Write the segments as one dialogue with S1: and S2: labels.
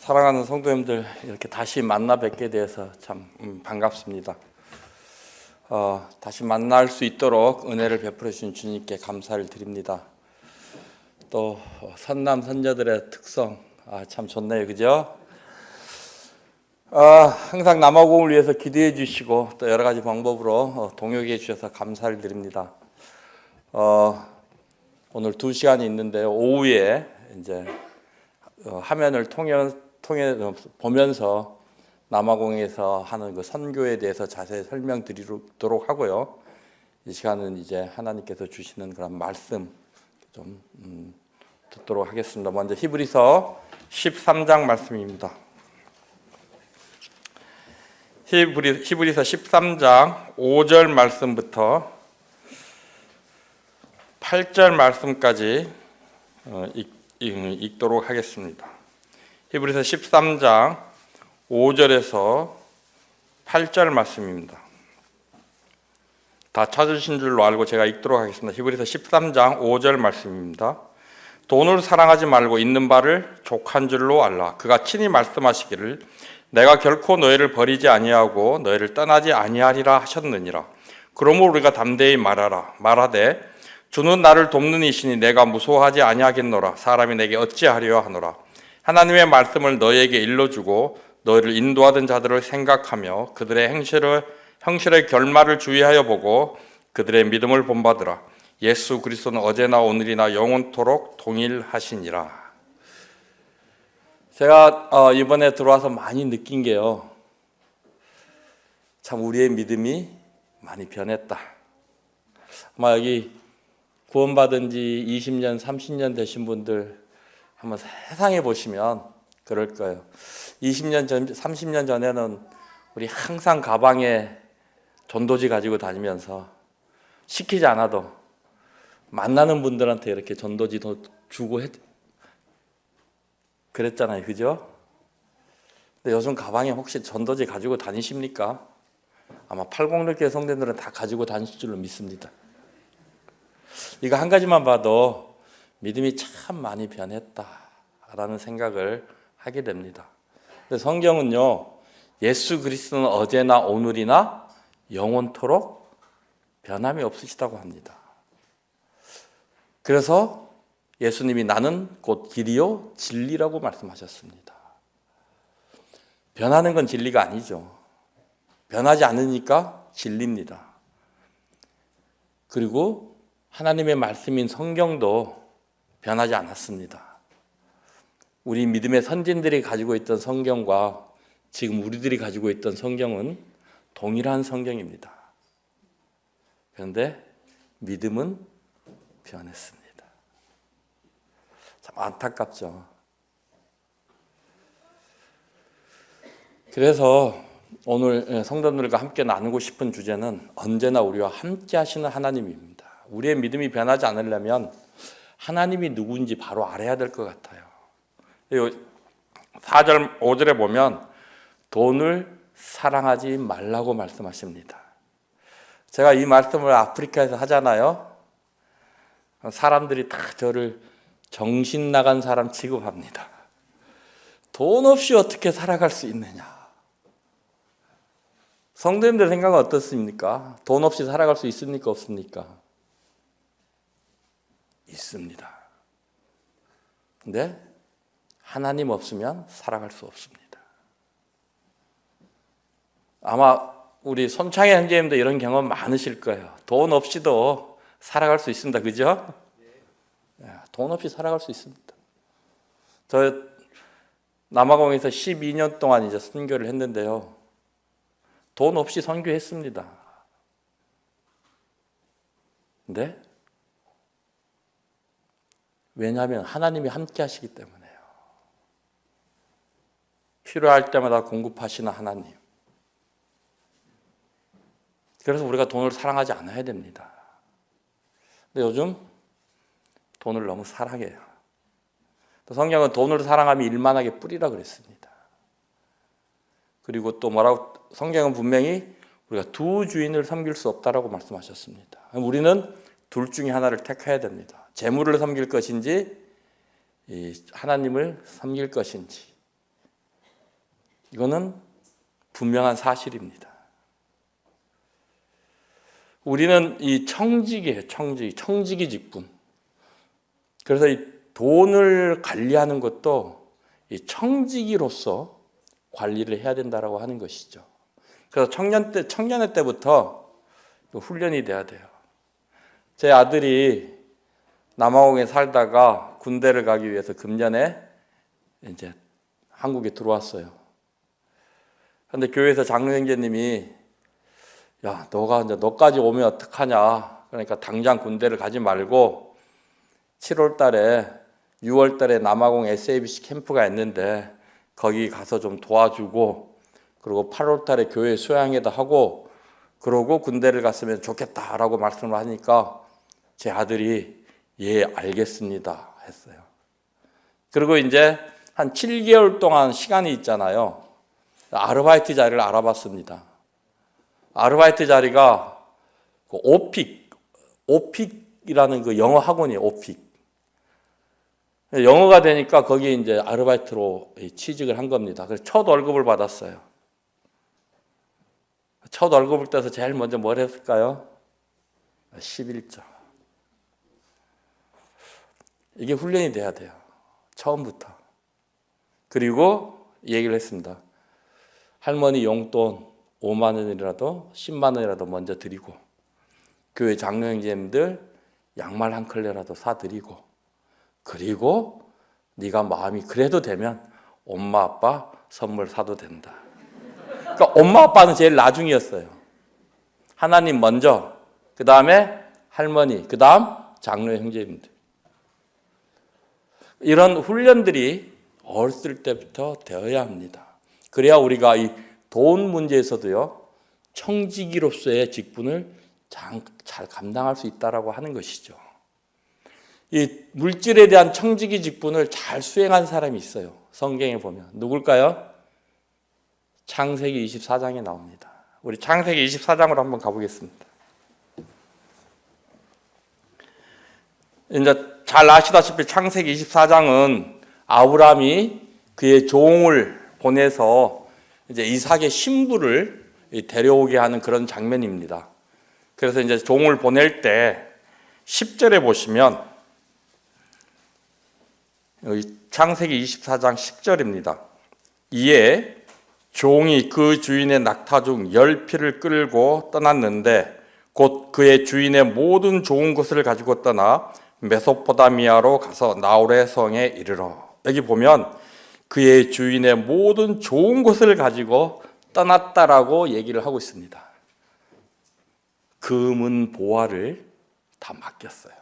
S1: 사랑하는 성도님들, 이렇게 다시 만나 뵙게 돼서 참 반갑습니다. 다시 만날 수 있도록 은혜를 베풀어 주신 주님께 감사를 드립니다. 또 선남 선녀들의 특성, 참 좋네요, 그죠? 항상 남아공을 위해서 기도해 주시고 또 여러 가지 방법으로 동역해 주셔서 감사를 드립니다. 오늘 2시간이 있는데 오후에 이제 화면을 통해 보면서 남아공에서 하는 그 선교에 대해서 자세히 설명드리도록 하고요. 이 시간은 이제 하나님께서 주시는 그런 말씀 좀 듣도록 하겠습니다. 먼저 히브리서 13장 말씀입니다. 히브리서 13장 5절 말씀부터 8절 말씀까지 읽도록 하겠습니다. 히브리서 13장 5절에서 8절 말씀입니다. 다 찾으신 줄로 알고 제가 읽도록 하겠습니다. 히브리서 13장 5절 말씀입니다. 돈을 사랑하지 말고 있는 바를 족한 줄로 알라. 그가 친히 말씀하시기를 내가 결코 너희를 버리지 아니하고 너희를 떠나지 아니하리라 하셨느니라. 그러므로 우리가 담대히 말하되 주는 나를 돕는 이시니 내가 무서워하지 아니하겠노라. 사람이 내게 어찌하려 하노라. 하나님의 말씀을 너희에게 일러주고 너희를 인도하던 자들을 생각하며 그들의 형실의 결말을 주의하여 보고 그들의 믿음을 본받으라. 예수 그리스도는 어제나 오늘이나 영원토록 동일하시니라. 제가 이번에 들어와서 많이 느낀 게요, 참 우리의 믿음이 많이 변했다. 아마 여기 구원받은 지 20년, 30년 되신 분들 한번 세상에 보시면 그럴 거예요. 20년 전, 30년 전에는 우리 항상 가방에 전도지 가지고 다니면서 시키지 않아도 만나는 분들한테 이렇게 전도지도 주고 그랬잖아요, 그죠? 근데 요즘 가방에 혹시 전도지 가지고 다니십니까? 아마 806개 성도들은 다 가지고 다니실 줄로 믿습니다. 이거 한 가지만 봐도 믿음이 참 많이 변했다라는 생각을 하게 됩니다. 근데 성경은요, 예수 그리스도는 어제나 오늘이나 영원토록 변함이 없으시다고 합니다. 그래서 예수님이 나는 곧 길이요 진리라고 말씀하셨습니다. 변하는 건 진리가 아니죠. 변하지 않으니까 진리입니다. 그리고 하나님의 말씀인 성경도 변하지 않았습니다. 우리 믿음의 선진들이 가지고 있던 성경과 지금 우리들이 가지고 있던 성경은 동일한 성경입니다. 그런데 믿음은 변했습니다. 참 안타깝죠. 그래서 오늘 성도들과 함께 나누고 싶은 주제는 언제나 우리와 함께 하시는 하나님입니다. 우리의 믿음이 변하지 않으려면 하나님이 누구인지 바로 알아야 될 것 같아요. 4절, 5절에 보면 돈을 사랑하지 말라고 말씀하십니다. 제가 이 말씀을 아프리카에서 하잖아요. 사람들이 다 저를 정신 나간 사람 취급합니다. 돈 없이 어떻게 살아갈 수 있느냐. 성도님들 생각은 어떻습니까? 돈 없이 살아갈 수 있습니까? 없습니까? 있습니다. 근데 하나님 없으면 살아갈 수 없습니다. 아마 우리 손창의 형제님도 이런 경험 많으실 거예요. 돈 없이도 살아갈 수 있습니다. 그죠? 돈 없이 살아갈 수 있습니다. 저 남아공에서 12년 동안 이제 선교를 했는데요. 돈 없이 선교했습니다. 근데 왜냐하면 하나님이 함께 하시기 때문에요. 필요할 때마다 공급하시는 하나님. 그래서 우리가 돈을 사랑하지 않아야 됩니다. 근데 요즘 돈을 너무 사랑해요. 또 성경은 돈을 사랑하면 일만하게 뿌리라 그랬습니다. 그리고 또 뭐라고, 성경은 분명히 우리가 두 주인을 섬길 수 없다라고 말씀하셨습니다. 우리는 둘 중에 하나를 택해야 됩니다. 재물을 섬길 것인지 하나님을 섬길 것인지 이거는 분명한 사실입니다. 우리는 이 청지기예요. 청지기 직분. 그래서 이 돈을 관리하는 것도 이 청지기로서 관리를 해야 된다라고 하는 것이죠. 그래서 청년회 때부터 훈련이 돼야 돼요. 제 아들이 남아공에 살다가 군대를 가기 위해서 금년에 이제 한국에 들어왔어요. 그런데 교회에서 장로 형제님이 야, 너까지 오면 어떡하냐. 그러니까 당장 군대를 가지 말고 7월 달에 6월 달에 남아공 SABC 캠프가 있는데 거기 가서 좀 도와주고 그리고 8월 달에 교회 수양회도 하고 그러고 군대를 갔으면 좋겠다라고 말씀을 하니까 제 아들이 예, 알겠습니다 했어요. 그리고 이제 한 7개월 동안 시간이 있잖아요. 아르바이트 자리를 알아봤습니다. 아르바이트 자리가 오픽이라는 그 영어 학원이에요. 오픽. 영어가 되니까 거기에 이제 아르바이트로 취직을 한 겁니다. 그래서 첫 월급을 받았어요. 첫 월급을 떼서 제일 먼저 뭘 했을까요? 11조. 이게 훈련이 돼야 돼요. 처음부터. 그리고 얘기를 했습니다. 할머니 용돈 5만 원이라도 10만 원이라도 먼저 드리고 교회 장로 형제님들 양말 한 컬레라도 사드리고 그리고 네가 마음이 그래도 되면 엄마 아빠 선물 사도 된다. 그러니까 엄마 아빠는 제일 나중이었어요. 하나님 먼저, 그 다음에 할머니, 그 다음 장로 형제님들. 이런 훈련들이 어렸을 때부터 되어야 합니다. 그래야 우리가 이 돈 문제에서도요, 청지기로서의 직분을 잘 감당할 수 있다라고 하는 것이죠. 이 물질에 대한 청지기 직분을 잘 수행한 사람이 있어요. 성경에 보면 누굴까요? 창세기 24장에 나옵니다. 우리 창세기 24장으로 한번 가보겠습니다. 이제 잘 아시다시피 창세기 24장은 아브라함이 그의 종을 보내서 이제 이삭의 신부를 데려오게 하는 그런 장면입니다. 그래서 이제 종을 보낼 때 10절에 보시면 창세기 24장 10절입니다. 이에 종이 그 주인의 낙타 중 10匹를 끌고 떠났는데 곧 그의 주인의 모든 좋은 것을 가지고 떠나 메소포타미아로 가서 나홀의 성에 이르러. 여기 보면 그의 주인의 모든 좋은 것을 가지고 떠났다라고 얘기를 하고 있습니다. 금은 보화를 다 맡겼어요.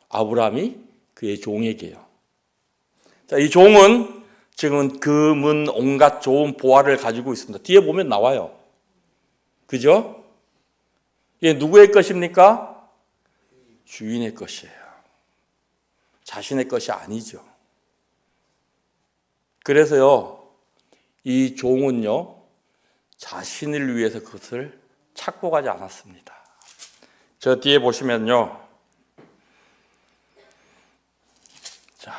S1: 아브라함이 그의 종에게요. 자, 이 종은 지금은 금은 온갖 좋은 보화를 가지고 있습니다. 뒤에 보면 나와요. 그죠? 이게 누구의 것입니까? 주인의 것이에요. 자신의 것이 아니죠. 그래서요, 이 종은요, 자신을 위해서 그것을 찾고 가지 않았습니다. 저 뒤에 보시면요, 자,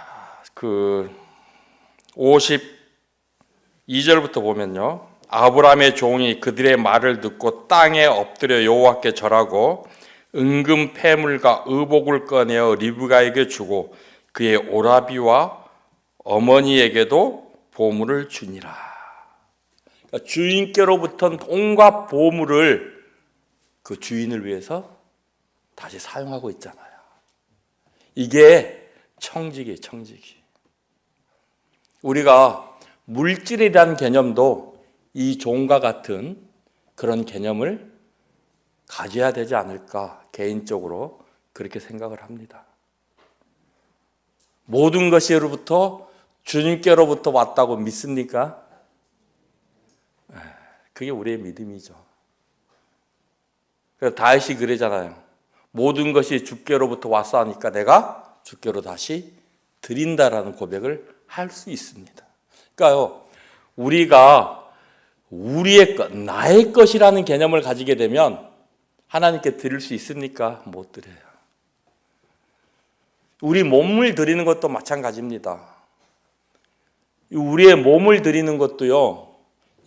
S1: 52절부터 보면요, 아브라함의 종이 그들의 말을 듣고 땅에 엎드려 여호와께 절하고 은금 폐물과 의복을 꺼내어 리브가에게 주고 그의 오라비와 어머니에게도 보물을 주니라. 그러니까 주인께로부터 온갖 보물을 그 주인을 위해서 다시 사용하고 있잖아요. 이게 청지기예요, 청지기. 우리가 물질에 대한 개념도 이 종과 같은 그런 개념을 가져야 되지 않을까 개인적으로 그렇게 생각을 합니다. 모든 것으로부터 주님께로부터 왔다고 믿습니까? 그게 우리의 믿음이죠. 그래서 다윗이 그러잖아요. 모든 것이 주께로부터 왔어 하니까 내가 주께로 다시 드린다라는 고백을 할 수 있습니다. 그러니까요, 우리가 우리의 것, 나의 것이라는 개념을 가지게 되면 하나님께 드릴 수 있습니까? 못 드려요. 우리 몸을 드리는 것도 마찬가지입니다. 우리의 몸을 드리는 것도요,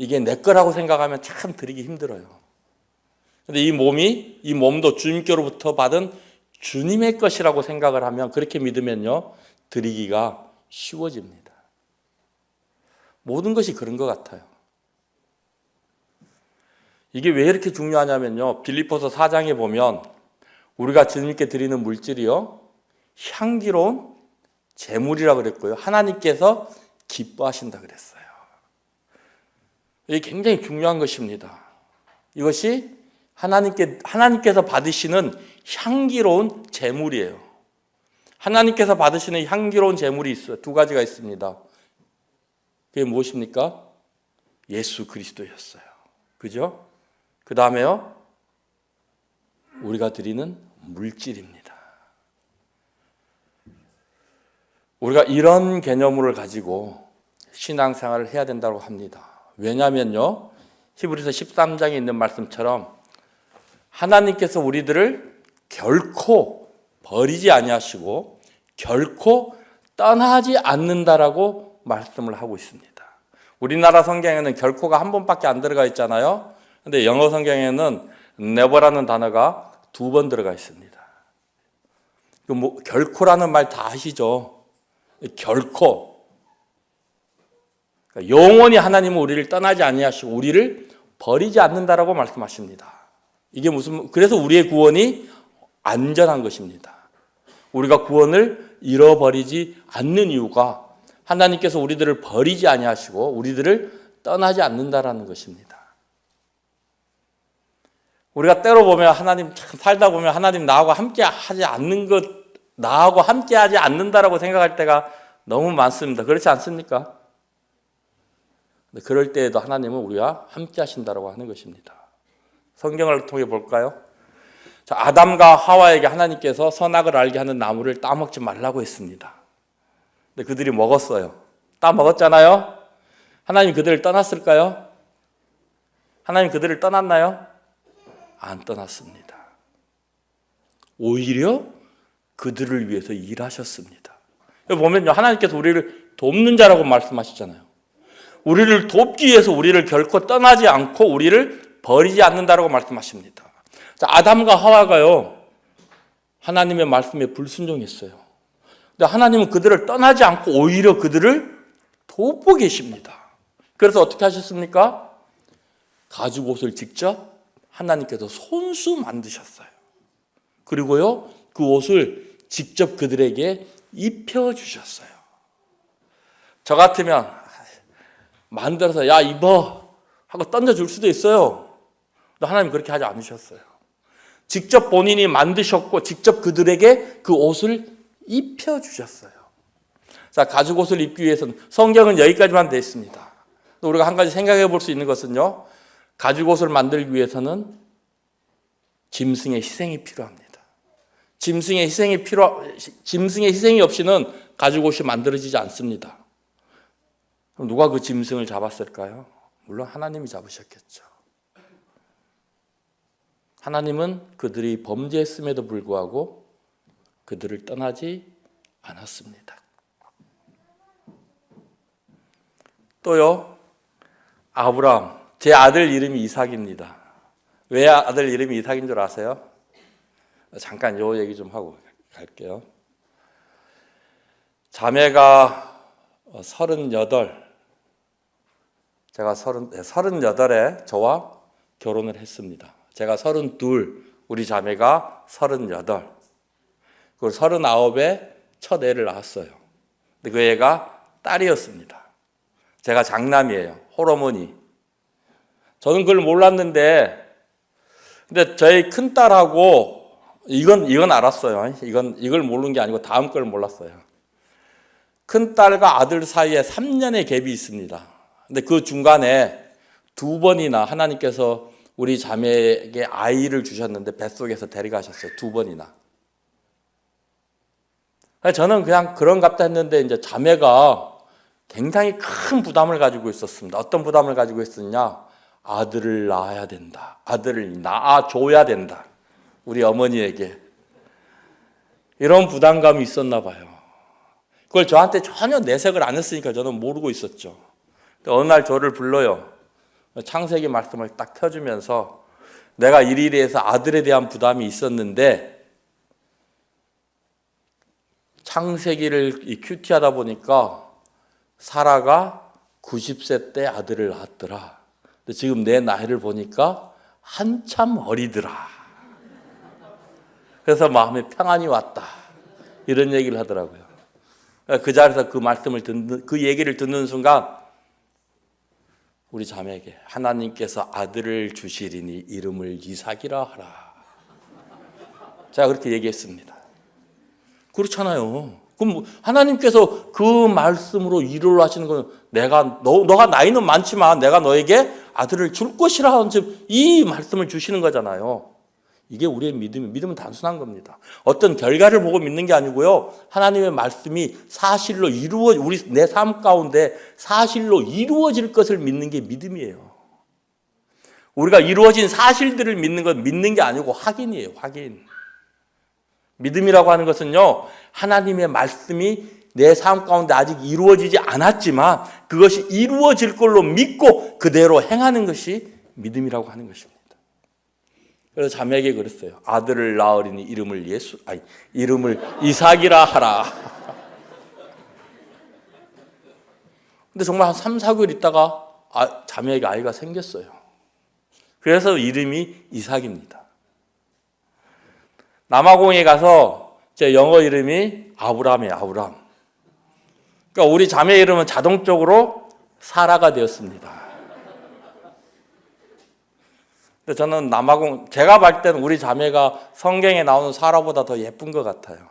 S1: 이게 내 거라고 생각하면 참 드리기 힘들어요. 근데 이 몸도 주님께로부터 받은 주님의 것이라고 생각을 하면, 그렇게 믿으면요, 드리기가 쉬워집니다. 모든 것이 그런 것 같아요. 이게 왜 이렇게 중요하냐면요, 빌립보서 4장에 보면 우리가 주님께 드리는 물질이요, 향기로운 제물이라고 그랬고요, 하나님께서 기뻐하신다 그랬어요. 이게 굉장히 중요한 것입니다. 이것이 하나님께서 받으시는 향기로운 제물이에요. 하나님께서 받으시는 향기로운 제물이 있어요. 두 가지가 있습니다. 그게 무엇입니까? 예수 그리스도였어요. 그죠? 그 다음에요, 우리가 드리는 물질입니다. 우리가 이런 개념을 가지고 신앙생활을 해야 된다고 합니다. 왜냐하면요, 히브리서 13장에 있는 말씀처럼 하나님께서 우리들을 결코 버리지 아니하시고 결코 떠나지 않는다라고 말씀을 하고 있습니다. 우리나라 성경에는 결코가 한 번밖에 안 들어가 있잖아요. 근데 영어 성경에는 never라는 단어가 2번 들어가 있습니다. 결코라는 말 다 아시죠? 결코. 그러니까 영원히 하나님은 우리를 떠나지 아니하시고 우리를 버리지 않는다라고 말씀하십니다. 이게 그래서 우리의 구원이 안전한 것입니다. 우리가 구원을 잃어버리지 않는 이유가 하나님께서 우리들을 버리지 아니하시고 우리들을 떠나지 않는다라는 것입니다. 우리가 때로 보면 하나님 참 살다 보면 하나님 나하고 함께 하지 않는 것, 나하고 함께 하지 않는다라고 생각할 때가 너무 많습니다. 그렇지 않습니까? 그럴 때에도 하나님은 우리와 함께 하신다라고 하는 것입니다. 성경을 통해 볼까요? 자, 아담과 하와에게 하나님께서 선악을 알게 하는 나무를 따먹지 말라고 했습니다. 근데 그들이 먹었어요. 따먹었잖아요? 하나님 그들을 떠났을까요? 하나님 그들을 떠났나요? 안 떠났습니다. 오히려 그들을 위해서 일하셨습니다. 여기 보면요, 하나님께서 우리를 돕는 자라고 말씀하시잖아요. 우리를 돕기 위해서 우리를 결코 떠나지 않고 우리를 버리지 않는다라고 말씀하십니다. 자, 아담과 하와가요, 하나님의 말씀에 불순종했어요. 근데 하나님은 그들을 떠나지 않고 오히려 그들을 돕고 계십니다. 그래서 어떻게 하셨습니까? 가죽옷을 직접 하나님께서 손수 만드셨어요. 그리고요, 그 옷을 직접 그들에게 입혀주셨어요. 저 같으면 만들어서 야 입어 하고 던져줄 수도 있어요. 근데 하나님 그렇게 하지 않으셨어요. 직접 본인이 만드셨고 직접 그들에게 그 옷을 입혀주셨어요. 자, 가죽옷을 입기 위해서는 성경은 여기까지만 되어 있습니다. 또 우리가 한 가지 생각해 볼 수 있는 것은요, 가죽옷을 만들기 위해서는 짐승의 희생이 필요합니다. 짐승의 희생이 없이는 가죽옷이 만들어지지 않습니다. 그럼 누가 그 짐승을 잡았을까요? 물론 하나님이 잡으셨겠죠. 하나님은 그들이 범죄했음에도 불구하고 그들을 떠나지 않았습니다. 또요, 아브라함, 제 아들 이름이 이삭입니다. 왜 아들 이름이 이삭인 줄 아세요? 잠깐 요 얘기 좀 하고 갈게요. 자매가 38, 제가 38에 저와 결혼을 했습니다. 제가 32, 우리 자매가 38, 그리고 39에 첫 애를 낳았어요. 근데 그 애가 딸이었습니다. 제가 장남이에요. 홀어머니. 저는 그걸 몰랐는데, 근데 저희 큰딸하고, 이건 알았어요. 이걸 모르는 게 아니고 다음 걸 몰랐어요. 큰딸과 아들 사이에 3년의 갭이 있습니다. 근데 그 중간에 2번이나 하나님께서 우리 자매에게 아이를 주셨는데 뱃속에서 데려가셨어요. 2번이나. 저는 그냥 그런갑다 했는데 이제 자매가 굉장히 큰 부담을 가지고 있었습니다. 어떤 부담을 가지고 있었냐? 아들을 낳아야 된다. 아들을 낳아줘야 된다. 우리 어머니에게. 이런 부담감이 있었나 봐요. 그걸 저한테 전혀 내색을 안 했으니까 저는 모르고 있었죠. 어느 날 저를 불러요. 창세기 말씀을 딱 펴주면서 내가 이리이리해서 아들에 대한 부담이 있었는데 창세기를 큐티하다 보니까 사라가 90세 때 아들을 낳았더라. 근데 지금 내 나이를 보니까 한참 어리더라. 그래서 마음에 평안이 왔다. 이런 얘기를 하더라고요. 그 자리에서 그 말씀을 듣는, 그 얘기를 듣는 순간 우리 자매에게 하나님께서 아들을 주시리니 이름을 이삭이라 하라. 제가 그렇게 얘기했습니다. 그렇잖아요. 그럼 하나님께서 그 말씀으로 일을 하시는 건 너가 나이는 많지만 내가 너에게 아들을 줄 것이라 하는 이 말씀을 주시는 거잖아요. 이게 우리의 믿음은 단순한 겁니다. 어떤 결과를 보고 믿는 게 아니고요. 하나님의 말씀이 사실로 내 삶 가운데 사실로 이루어질 것을 믿는 게 믿음이에요. 우리가 이루어진 사실들을 믿는 건 믿는 게 아니고 확인이에요. 확인. 믿음이라고 하는 것은요, 하나님의 말씀이 내 삶 가운데 아직 이루어지지 않았지만 그것이 이루어질 걸로 믿고 그대로 행하는 것이 믿음이라고 하는 것입니다. 그래서 자매에게 그랬어요. 아들을 낳으리니 이름을 이삭이라 하라. 근데 정말 한 3, 4개월 있다가 자매에게 아이가 생겼어요. 그래서 이름이 이삭입니다. 남아공에 가서 제 영어 이름이 아브람이에요. 아브람. 그러니까 우리 자매 이름은 자동적으로 사라가 되었습니다. 근데 저는 제가 봤을 때는 우리 자매가 성경에 나오는 사라보다 더 예쁜 것 같아요.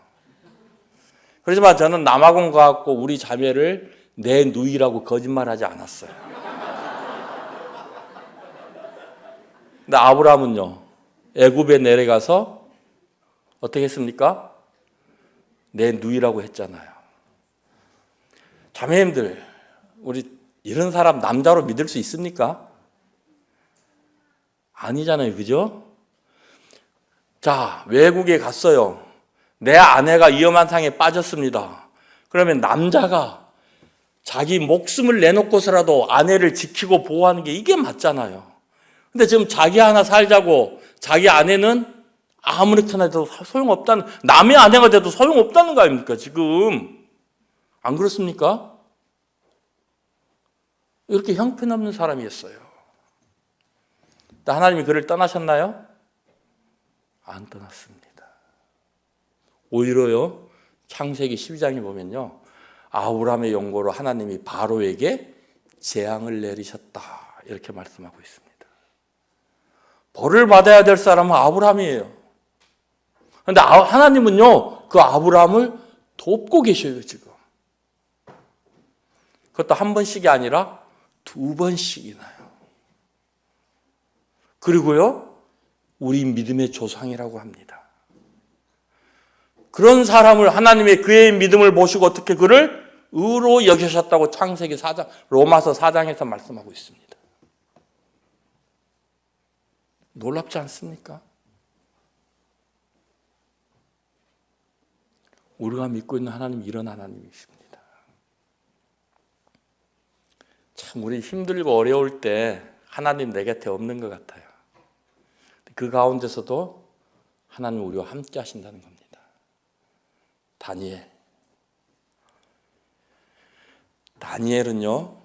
S1: 그렇지만 저는 남아공 가고 우리 자매를 내 누이라고 거짓말하지 않았어요. 근데 아브람은요, 애굽에 내려가서 어떻게 했습니까? 내 누이라고 했잖아요. 자매님들, 우리 이런 사람 남자로 믿을 수 있습니까? 아니잖아요. 그죠? 자, 외국에 갔어요. 내 아내가 위험한 상황에 빠졌습니다. 그러면 남자가 자기 목숨을 내놓고서라도 아내를 지키고 보호하는 게 이게 맞잖아요. 근데 지금 자기 하나 살자고 자기 아내는 아무렇게나 해도 소용없다는, 남의 아내가 돼도 소용없다는 거 아닙니까, 지금? 안 그렇습니까? 이렇게 형편없는 사람이었어요. 하나님이 그를 떠나셨나요? 안 떠났습니다. 오히려요, 창세기 12장에 보면요, 아브람의 용고로 하나님이 바로에게 재앙을 내리셨다. 이렇게 말씀하고 있습니다. 벌을 받아야 될 사람은 아브람이에요. 그런데 하나님은요, 그 아브람을 돕고 계셔요, 지금. 그것도 한 번씩이 아니라 2번씩이나요. 그리고요, 우리 믿음의 조상이라고 합니다. 그런 사람을 하나님의 그의 믿음을 보시고 어떻게 그를 의로 여기셨다고 창세기 4장, 로마서 4장에서 말씀하고 있습니다. 놀랍지 않습니까? 우리가 믿고 있는 하나님, 이런 하나님이십니다. 참 우리 힘들고 어려울 때 하나님 내 곁에 없는 것 같아요. 그 가운데서도 하나님 우리와 함께 하신다는 겁니다. 다니엘은요,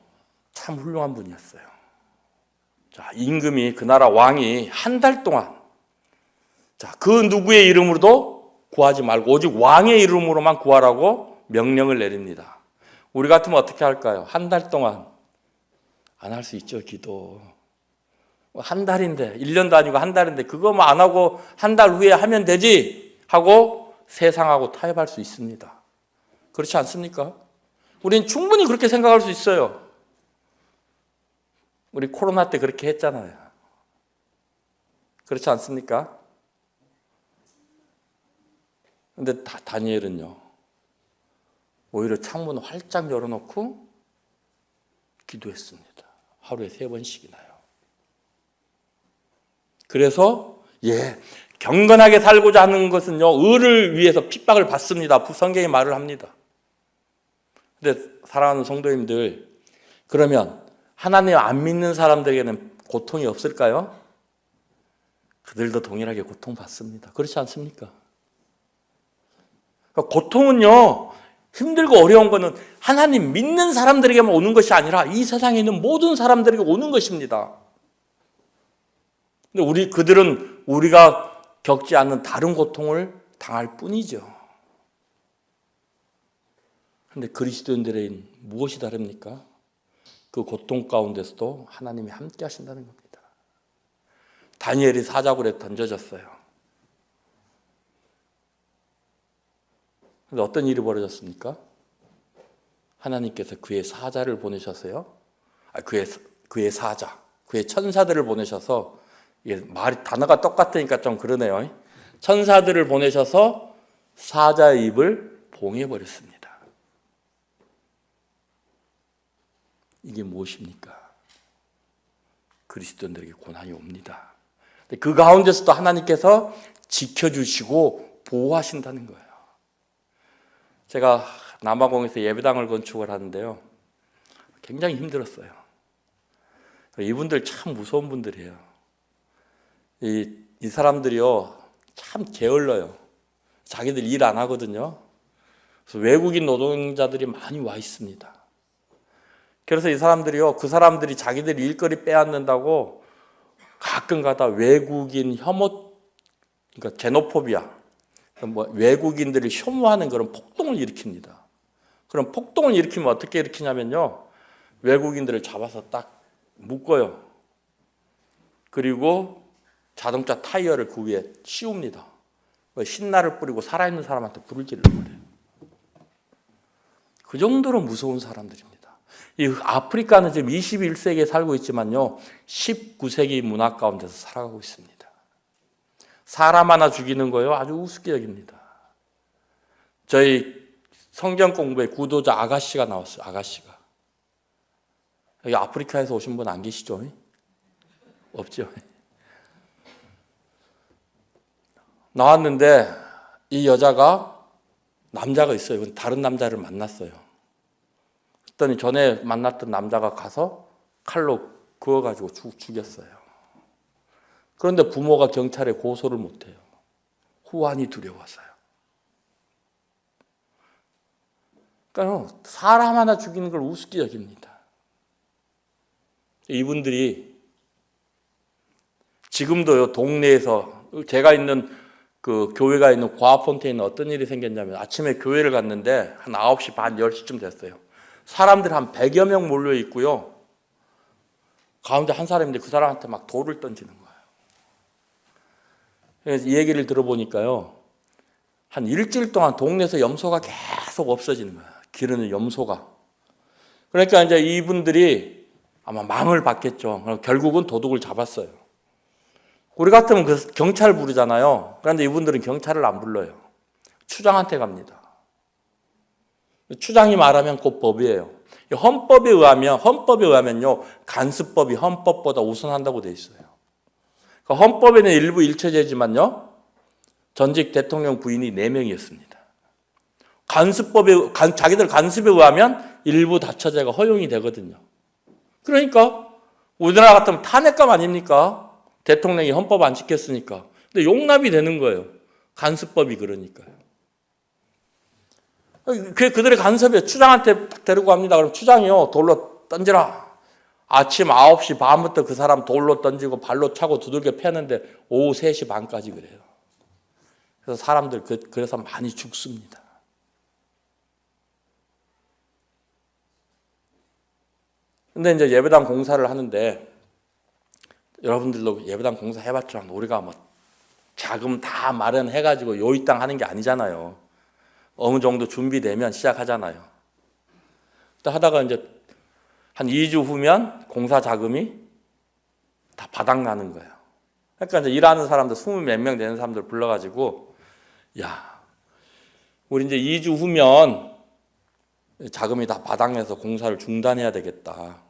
S1: 참 훌륭한 분이었어요. 자, 임금이, 그 나라 왕이 한 달 동안, 자, 그 누구의 이름으로도 구하지 말고 오직 왕의 이름으로만 구하라고 명령을 내립니다. 우리 같으면 어떻게 할까요? 한 달 동안 안 할 수 있죠, 기도. 한 달인데, 1년도 아니고 한 달인데 그거만 안 하고 한 달 후에 하면 되지 하고 세상하고 타협할 수 있습니다. 그렇지 않습니까? 우린 충분히 그렇게 생각할 수 있어요. 우리 코로나 때 그렇게 했잖아요. 그렇지 않습니까? 근데 다니엘은요, 오히려 창문을 활짝 열어놓고 기도했습니다. 하루에 3번씩이나요. 그래서 경건하게 살고자 하는 것은요, 의를 위해서 핍박을 받습니다. 성경이 말을 합니다. 근데 사랑하는 성도님들, 그러면 하나님 안 믿는 사람들에게는
S2: 고통이 없을까요? 그들도 동일하게 고통받습니다. 그렇지 않습니까? 그러니까 고통은요, 힘들고 어려운 거는 하나님 믿는 사람들에게만 오는 것이 아니라 이 세상에 있는 모든 사람들에게 오는 것입니다. 근데 그들은 우리가 겪지 않는 다른 고통을 당할 뿐이죠. 그런데 그리스도인들의 무엇이 다릅니까? 그 고통 가운데서도 하나님이 함께 하신다는 겁니다. 다니엘이 사자굴에 던져졌어요. 그런데 어떤 일이 벌어졌습니까? 하나님께서 그의 사자를 보내셨어요. 그의 사자, 그의 천사들을 보내셔서, 이게 단어가 똑같으니까 좀 그러네요. 천사들을 보내셔서 사자의 입을 봉해버렸습니다. 이게 무엇입니까? 그리스도인들에게 고난이 옵니다. 그 가운데서도 하나님께서 지켜주시고 보호하신다는 거예요. 제가 남아공에서 예배당을 건축을 하는데요, 굉장히 힘들었어요. 이분들 참 무서운 분들이에요. 이 사람들이요, 참 게을러요. 자기들 일 안 하거든요. 그래서 외국인 노동자들이 많이 와 있습니다. 그래서 이 사람들이요, 그 사람들이 자기들 일거리 빼앗는다고 가끔 가다 외국인 혐오, 그러니까 제노포비아, 외국인들을 혐오하는 그런 폭동을 일으킵니다. 그럼 폭동을 일으키면 어떻게 일으키냐면요, 외국인들을 잡아서 딱 묶어요. 그리고 자동차 타이어를 그 위에 씌웁니다. 신나를 뿌리고 살아있는 사람한테 불을 질러버려요. 그 정도로 무서운 사람들입니다. 이 아프리카는 지금 21세기에 살고 있지만요, 19세기 문화 가운데서 살아가고 있습니다. 사람 하나 죽이는 거요, 아주 우습게 여깁니다. 저희 성경 공부에 구도자 아가씨가 나왔어요. 아가씨가. 여기 아프리카에서 오신 분 안 계시죠? 없죠? 나왔는데 이 여자가, 남자가 있어요. 다른 남자를 만났어요. 그랬더니 전에 만났던 남자가 가서 칼로 그어가지고 죽였어요. 그런데 부모가 경찰에 고소를 못해요. 후환이 두려워서요. 그러니까 사람 하나 죽이는 걸 우습게 여깁니다. 이분들이 지금도요, 동네에서, 제가 있는 그 교회가 있는 과학폰테인은 어떤 일이 생겼냐면, 아침에 교회를 갔는데 한 9시 반, 10시쯤 됐어요. 사람들 한 100여 명 몰려 있고요, 가운데 한 사람인데 그 사람한테 막 돌을 던지는 거예요. 그래서 이 얘기를 들어보니까요, 한 일주일 동안 동네에서 염소가 계속 없어지는 거예요. 기르는 염소가. 그러니까 이제 이분들이 아마 마음을 받겠죠. 결국은 도둑을 잡았어요. 우리 같으면 그 경찰 부르잖아요. 그런데 이분들은 경찰을 안 불러요. 추장한테 갑니다. 추장이 말하면 곧 법이에요. 헌법에 의하면요, 간수법이 헌법보다 우선한다고 돼 있어요. 그러니까 헌법에는 일부 일처제지만요, 전직 대통령 부인이 4명이었습니다. 자기들 간습에 의하면 일부 다처제가 허용이 되거든요. 그러니까 우리나라 같으면 탄핵감 아닙니까? 대통령이 헌법 안 지켰으니까. 근데 용납이 되는 거예요. 간습법이 그러니까요. 그들의 간섭이에요. 추장한테 데리고 갑니다. 그럼 추장이요, 돌로 던지라. 아침 9시 반부터 그 사람 돌로 던지고 발로 차고 두들겨 패는데 오후 3시 반까지 그래요. 그래서 사람들 그래서 많이 죽습니다. 근데 이제 예배당 공사를 하는데, 여러분들도 예배당 공사 해봤죠? 우리가 뭐 자금 다 마련해가지고 요이 땅 하는 게 아니잖아요. 어느 정도 준비되면 시작하잖아요. 또 하다가 이제 한 2주 후면 공사 자금이 다 바닥나는 거예요. 그러니까 이제 일하는 사람들 20 몇 명 되는 사람들 불러가지고, 야, 우리 이제 2주 후면 자금이 다 바닥나서 공사를 중단해야 되겠다.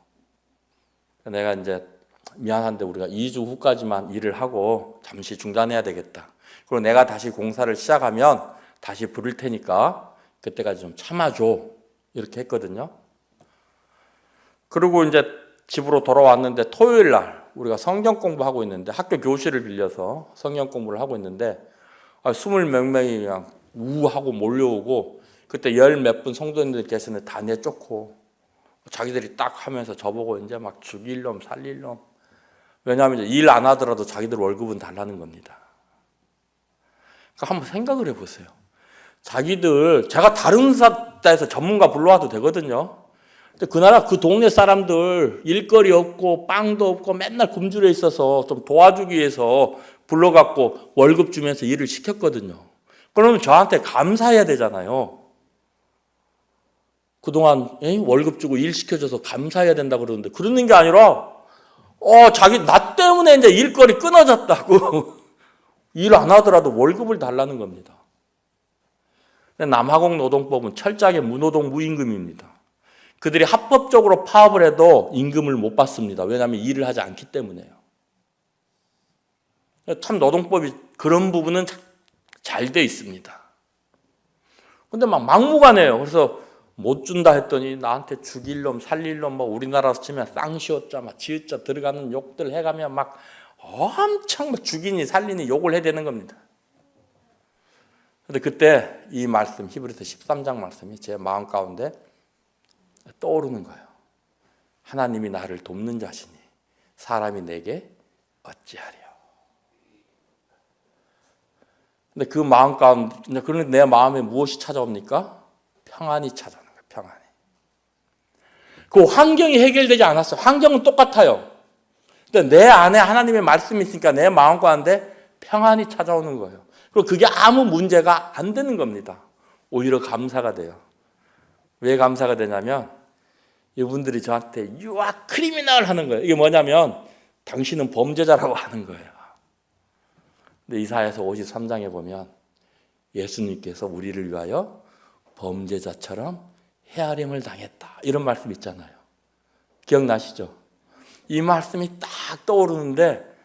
S2: 내가 이제 미안한데 우리가 2주 후까지만 일을 하고 잠시 중단해야 되겠다. 그리고 내가 다시 공사를 시작하면 다시 부를 테니까 그때까지 좀 참아줘. 이렇게 했거든요. 그리고 이제 집으로 돌아왔는데 토요일 날 우리가 성경 공부하고 있는데 학교 교실을 빌려서 성경 공부를 하고 있는데 20몇 명이 그냥 우하고 몰려오고 그때 열 몇 분 성도님들께서는 다 내쫓고 자기들이 딱 하면서 저보고 이제 막 죽일 놈 살릴 놈. 왜냐하면 이제 일 안 하더라도 자기들 월급은 달라는 겁니다. 그러니까 한번 생각을 해보세요. 자기들 제가 다른 데서 전문가 불러와도 되거든요. 근데 그 나라 그 동네 사람들 일거리 없고 빵도 없고 맨날 굶주려 있어서 좀 도와주기 위해서 불러갖고 월급 주면서 일을 시켰거든요. 그러면 저한테 감사해야 되잖아요. 그동안 월급 주고 일 시켜줘서 감사해야 된다 그러는데 그러는 게 아니라 자기 나 때문에 이제 일거리 끊어졌다고 일 안 하더라도 월급을 달라는 겁니다. 남아공 노동법은 철저하게 무노동 무임금입니다. 그들이 합법적으로 파업을 해도 임금을 못 받습니다. 왜냐하면 일을 하지 않기 때문에요. 참 노동법이 그런 부분은 잘 돼 있습니다. 근데 막 막무가내요. 그래서 못 준다 했더니 나한테 죽일 놈 살릴 놈 뭐 우리나라에서 치면 쌍시옷자 막 지읒자 들어가는 욕들 해가면 막 엄청 막 죽이니 살리니 욕을 해야 되는 겁니다. 근데 그때 이 말씀 히브리서 13장 말씀이 제 마음 가운데 떠오르는 거예요. 하나님이 나를 돕는 자시니 사람이 내게 어찌하리요. 근데 그 마음 가운데 그런데 내 마음에 무엇이 찾아옵니까? 평안이 찾아오는 거예요. 평안이. 그 환경이 해결되지 않았어요. 환경은 똑같아요. 근데 내 안에 하나님의 말씀이 있으니까 내 마음 가운데 평안이 찾아오는 거예요. 그리고 그게 아무 문제가 안 되는 겁니다. 오히려 감사가 돼요. 왜 감사가 되냐면 이분들이 저한테 You are criminal 하는 거예요. 이게 뭐냐면 당신은 범죄자라고 하는 거예요. 근데 이사야서 53장에 보면 예수님께서 우리를 위하여 범죄자처럼 헤아림을 당했다. 이런 말씀 있잖아요. 기억나시죠? 이 말씀이 딱 떠오르는데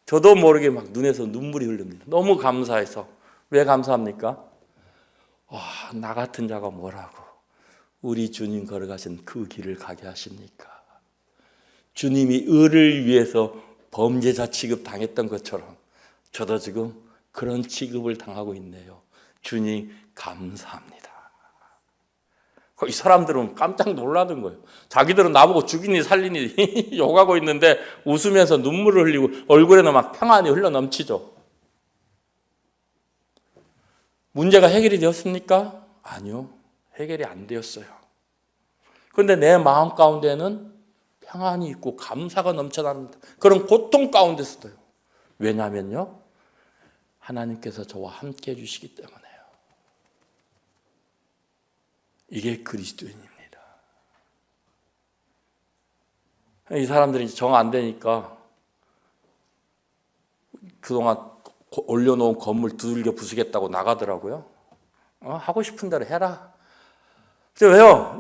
S2: 저도 모르게 막 눈에서 눈물이 흐릅니다. 너무 감사해서. 왜 감사합니까? 나 같은 자가 뭐라고 우리 주님 걸어가신 그 길을 가게 하십니까? 주님이 의를 위해서 범죄자 취급 당했던 것처럼 저도 지금 그런 취급을 당하고 있네요. 주님 감사합니다. 이 사람들은 깜짝 놀라던 거예요. 자기들은 나보고 죽이니 살리니 욕하고 있는데 웃으면서 눈물을 흘리고 얼굴에는 막 평안이 흘러넘치죠. 문제가 해결이 되었습니까? 아니요. 해결이 안 되었어요. 그런데 내 마음 가운데는 평안이 있고 감사가 넘쳐납니다. 그런 고통 가운데서도요. 왜냐하면요. 하나님께서 저와 함께 해주시기 때문에요. 이게 그리스도인입니다. 이 사람들이 정 안 되니까 그동안 올려놓은 건물 두들겨 부수겠다고 나가더라고요. 하고 싶은 대로 해라. 왜요?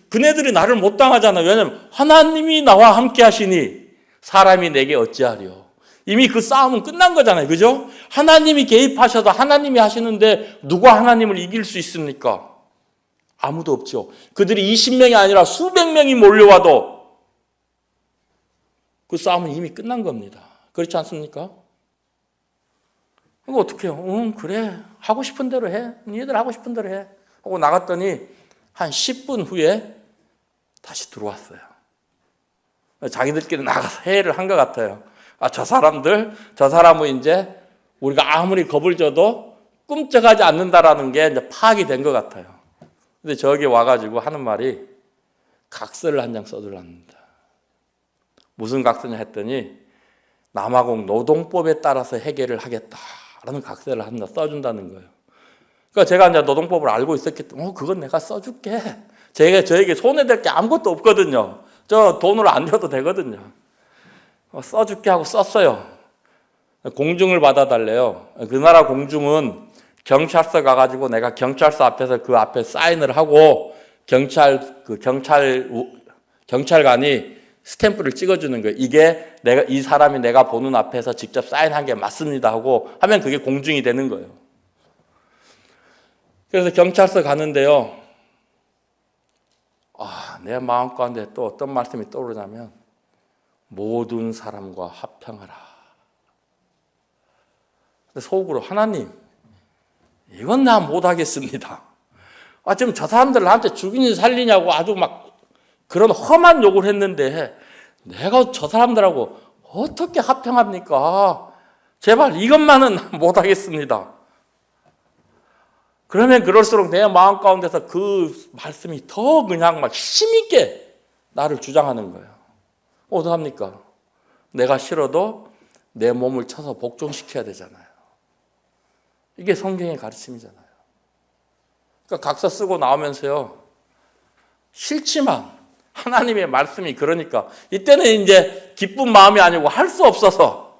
S2: 그네들이 나를 못 당하잖아요. 왜냐하면 하나님이 나와 함께 하시니 사람이 내게 어찌하리요. 이미 그 싸움은 끝난 거잖아요. 그죠? 하나님이 개입하셔도 하나님이 하시는데 누가 하나님을 이길 수 있습니까? 아무도 없죠. 그들이 20명이 아니라 수백 명이 몰려와도 그 싸움은 이미 끝난 겁니다. 그렇지 않습니까? 이거 어떻게 해요? 그래. 하고 싶은 대로 해. 니들 하고 싶은 대로 해. 하고 나갔더니 한 10분 후에 다시 들어왔어요. 자기들끼리 나가서 회의를 한 것 같아요. 저 사람은 이제 우리가 아무리 겁을 줘도 꿈쩍하지 않는다라는 게 이제 파악이 된 것 같아요. 근데 저기 와가지고 하는 말이 각서를 한 장 써달랍니다. 무슨 각서냐 했더니 남아공 노동법에 따라서 해결을 하겠다라는 각서를 한 장 써준다는 거예요. 그러니까 제가 이제 노동법을 알고 있었기 때문에 그건 내가 써줄게. 저에게 손해될 게 아무것도 없거든요. 저 돈으로 안 줘도 되거든요. 써줄게 하고 썼어요. 공증을 받아달래요. 그 나라 공증은 경찰서 가가지고 내가 경찰서 앞에서 그 앞에 사인을 하고 경찰관이 스탬프를 찍어주는 거예요. 이게 이 사람이 내가 보는 앞에서 직접 사인한 게 맞습니다 하고 하면 그게 공증이 되는 거예요. 그래서 경찰서 가는데요. 내 마음 가운데 또 어떤 말씀이 떠오르냐면 모든 사람과 합평하라. 근데 속으로 하나님, 이건 나 못하겠습니다. 지금 저 사람들 나한테 죽이니 살리냐고 아주 막 그런 험한 욕을 했는데 내가 저 사람들하고 어떻게 합평합니까? 제발 이것만은 못하겠습니다. 그러면 그럴수록 내 마음 가운데서 그 말씀이 더 그냥 막 힘있게 나를 주장하는 거예요. 어떡합니까? 내가 싫어도 내 몸을 쳐서 복종시켜야 되잖아요. 이게 성경의 가르침이잖아요. 그러니까 각서 쓰고 나오면서요, 싫지만 하나님의 말씀이 그러니까 이때는 이제 기쁜 마음이 아니고 할 수 없어서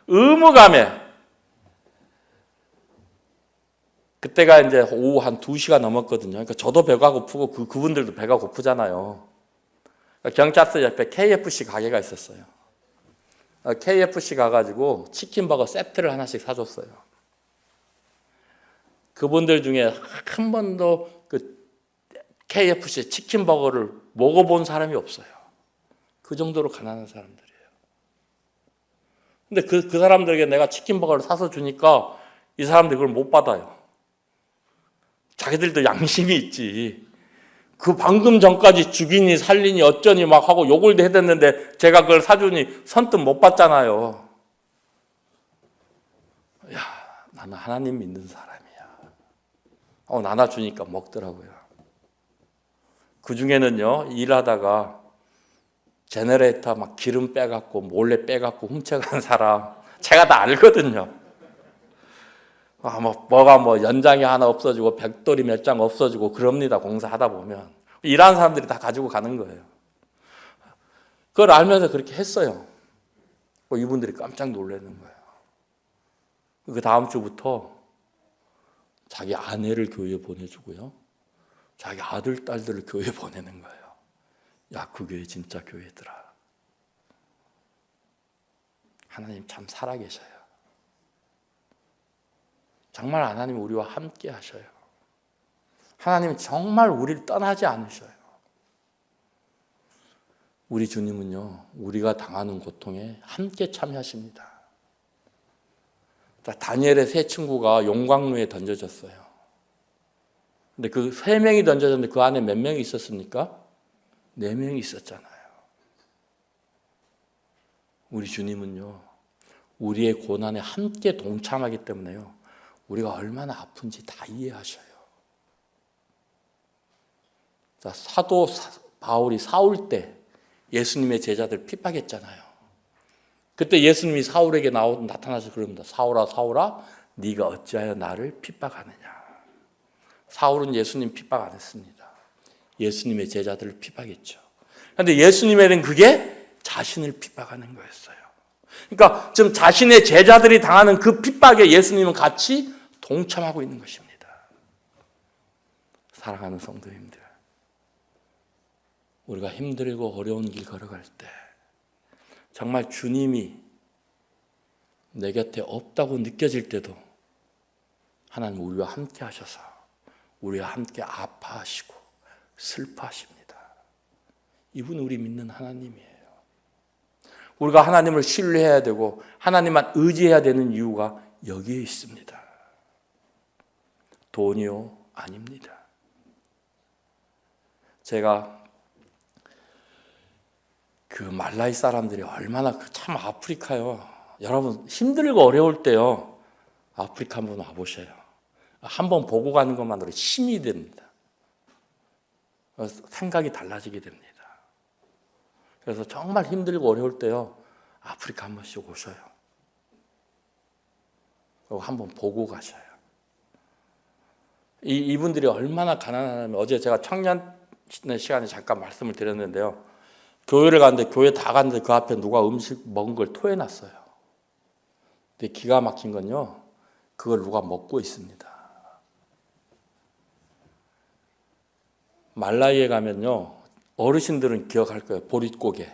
S2: 의무감에, 그때가 이제 오후 한 2시가 넘었거든요. 그러니까 저도 배가 고프고 그분들도 배가 고프잖아요. 그러니까 경찰서 옆에 KFC 가게가 있었어요. KFC 가가지고 치킨버거 세트를 하나씩 사줬어요. 그분들 중에 한 번도 그 KFC 치킨버거를 먹어본 사람이 없어요. 그 정도로 가난한 사람들이에요. 근데 그 사람들에게 내가 치킨버거를 사서 주니까 이 사람들이 그걸 못 받아요. 자기들도 양심이 있지. 그 방금 전까지 죽이니 살리니 어쩌니 막 하고 욕을 해댔는데 제가 그걸 사주니 선뜻 못 받잖아요. 야, 나는 하나님 믿는 사람이야. 나눠주니까 먹더라고요. 그 중에는요, 일하다가 제너레이터 막 기름 빼갖고 몰래 빼갖고 훔쳐간 사람 제가 다 알거든요. 뭐가 연장이 하나 없어지고 벽돌이 몇 장 없어지고 그럽니다. 공사하다 보면 일하는 사람들이 다 가지고 가는 거예요. 그걸 알면서 그렇게 했어요. 이분들이 깜짝 놀라는 거예요. 그 다음 주부터 자기 아내를 교회에 보내주고요, 자기 아들 딸들을 교회에 보내는 거예요. 야, 그 교회 진짜 교회더라. 하나님 참 살아계셔요. 정말 하나님 우리와 함께 하셔요. 하나님 정말 우리를 떠나지 않으셔요. 우리 주님은요, 우리가 당하는 고통에 함께 참여하십니다. 다니엘의 세 친구가 용광로에 던져졌어요. 근데 그 3명이 던져졌는데 그 안에 몇 명이 있었습니까? 4명이 있었잖아요. 우리 주님은요, 우리의 고난에 함께 동참하기 때문에요, 우리가 얼마나 아픈지 다 이해하셔요. 사도 바울이 사울 때 예수님의 제자들 핍박했잖아요. 그때 예수님이 사울에게 나타나서 그럽니다. 사울아, 사울아, 네가 어찌하여 나를 핍박하느냐. 사울은 예수님 핍박 안 했습니다. 예수님의 제자들을 핍박했죠. 그런데 예수님에는 그게 자신을 핍박하는 거였어요. 그러니까 지금 자신의 제자들이 당하는 그 핍박에 예수님은 같이 동참하고 있는 것입니다. 사랑하는 성도님들, 우리가 힘들고 어려운 길 걸어갈 때 정말 주님이 내 곁에 없다고 느껴질 때도 하나님 우리와 함께 하셔서 우리와 함께 아파하시고 슬퍼하십니다. 이분 우리 믿는 하나님이에요. 우리가 하나님을 신뢰해야 되고 하나님만 의지해야 되는 이유가 여기에 있습니다. 돈이요? 아닙니다. 제가 그 말라이 사람들이 얼마나 참 아프리카요. 여러분 힘들고 어려울 때요, 아프리카 한번 와보셔요. 한번 보고 가는 것만으로 힘이 됩니다. 생각이 달라지게 됩니다. 그래서 정말 힘들고 어려울 때요, 아프리카 한 번씩 오셔요. 그리고 한번 보고 가셔요. 이분들이 얼마나 가난하냐면, 어제 제가 청년의 시간에 잠깐 말씀을 드렸는데요, 교회를 갔는데 교회 다 갔는데 그 앞에 누가 음식 먹은 걸 토해놨어요. 근데 기가 막힌 건요, 그걸 누가 먹고 있습니다. 말라이에 가면요, 어르신들은 기억할 거예요. 보릿고개.